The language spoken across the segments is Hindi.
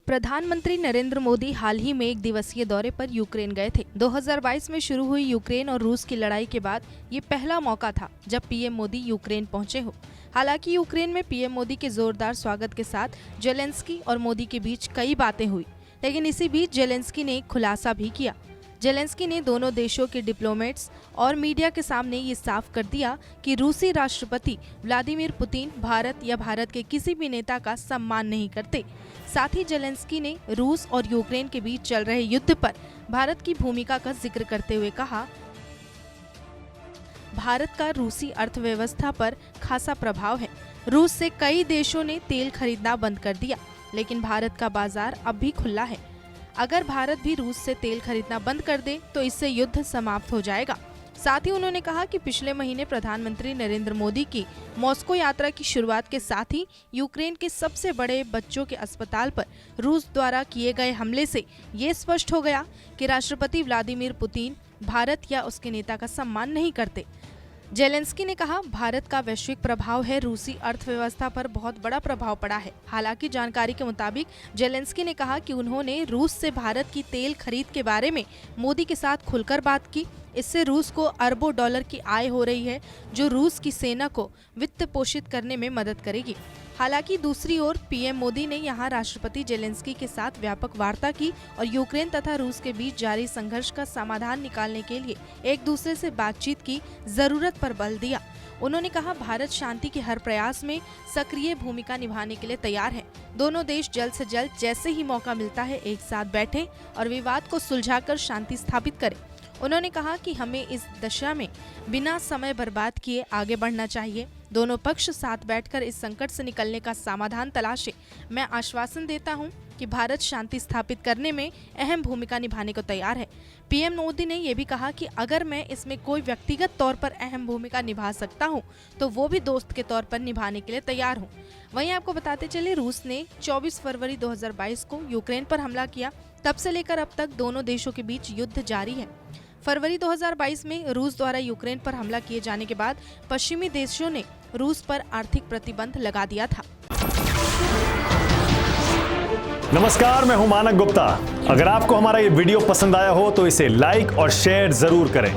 प्रधानमंत्री नरेंद्र मोदी हाल ही में एक दिवसीय दौरे पर यूक्रेन गए थे। 2022 में शुरू हुई यूक्रेन और रूस की लड़ाई के बाद ये पहला मौका था जब पीएम मोदी यूक्रेन पहुंचे हो। हालांकि यूक्रेन में पीएम मोदी के जोरदार स्वागत के साथ जेलेंस्की और मोदी के बीच कई बातें हुई, लेकिन इसी बीच जेलेंस्की ने एक खुलासा भी किया। जेलेंस्की ने दोनों देशों के डिप्लोमेट्स और मीडिया के सामने ये साफ कर दिया कि रूसी राष्ट्रपति व्लादिमीर पुतिन भारत या भारत के किसी भी नेता का सम्मान नहीं करते। साथ ही जेलेंस्की ने रूस और यूक्रेन के बीच चल रहे युद्ध पर भारत की भूमिका का जिक्र करते हुए कहा, भारत का रूसी अर्थव्यवस्था पर खासा प्रभाव है। रूस से कई देशों ने तेल खरीदना बंद कर दिया, लेकिन भारत का बाजार अब भी खुला है। अगर भारत भी रूस से तेल खरीदना बंद कर दे तो इससे युद्ध समाप्त हो जाएगा। साथ ही उन्होंने कहा कि पिछले महीने प्रधानमंत्री नरेंद्र मोदी की मॉस्को यात्रा की शुरुआत के साथ ही यूक्रेन के सबसे बड़े बच्चों के अस्पताल पर रूस द्वारा किए गए हमले से ये स्पष्ट हो गया कि राष्ट्रपति व्लादिमीर पुतिन भारत या उसके नेता का सम्मान नहीं करते। जेलेंस्की ने कहा, भारत का वैश्विक प्रभाव है, रूसी अर्थव्यवस्था पर बहुत बड़ा प्रभाव पड़ा है। हालांकि जानकारी के मुताबिक जेलेंस्की ने कहा कि उन्होंने रूस से भारत की तेल खरीद के बारे में मोदी के साथ खुलकर बात की। इससे रूस को अरबों डॉलर की आय हो रही है, जो रूस की सेना को वित्त पोषित करने में मदद करेगी। हालांकि दूसरी ओर पीएम मोदी ने यहां राष्ट्रपति जेलेंस्की के साथ व्यापक वार्ता की और यूक्रेन तथा रूस के बीच जारी संघर्ष का समाधान निकालने के लिए एक दूसरे से बातचीत की जरूरत पर बल दिया। उन्होंने कहा, भारत शांति के हर प्रयास में सक्रिय भूमिका निभाने के लिए तैयार है। दोनों देश जल्द से जल्द जैसे ही मौका मिलता है एक साथ बैठें और विवाद को सुलझाकर शांति स्थापित करें। उन्होंने कहा कि हमें इस दशा में बिना समय बर्बाद किए आगे बढ़ना चाहिए। दोनों पक्ष साथ बैठकर इस संकट से निकलने का समाधान तलाशें। मैं आश्वासन देता हूं कि भारत शांति स्थापित करने में अहम भूमिका निभाने को तैयार है। पीएम मोदी ने यह भी कहा कि अगर मैं इसमें कोई व्यक्तिगत तौर पर अहम भूमिका निभा सकता हूं, तो वो भी दोस्त के तौर पर निभाने के लिए तैयार हूं। वहीं आपको बताते चले, रूस ने 24 फरवरी 2022 को यूक्रेन पर हमला किया। तब से लेकर अब तक दोनों देशों के बीच युद्ध जारी है। फरवरी 2022 में रूस द्वारा यूक्रेन पर हमला किए जाने के बाद पश्चिमी देशों ने रूस पर आर्थिक प्रतिबंध लगा दिया था। नमस्कार, मैं हूं मानक गुप्ता। अगर आपको हमारा ये वीडियो पसंद आया हो तो इसे लाइक और शेयर जरूर करें,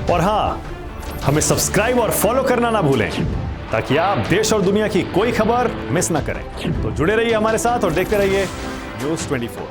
और हाँ, हमें सब्सक्राइब और फॉलो करना ना भूलें ताकि आप देश और दुनिया की कोई खबर मिस ना करें। तो जुड़े रहिए हमारे साथ और देखते रहिए न्यूज़ 24।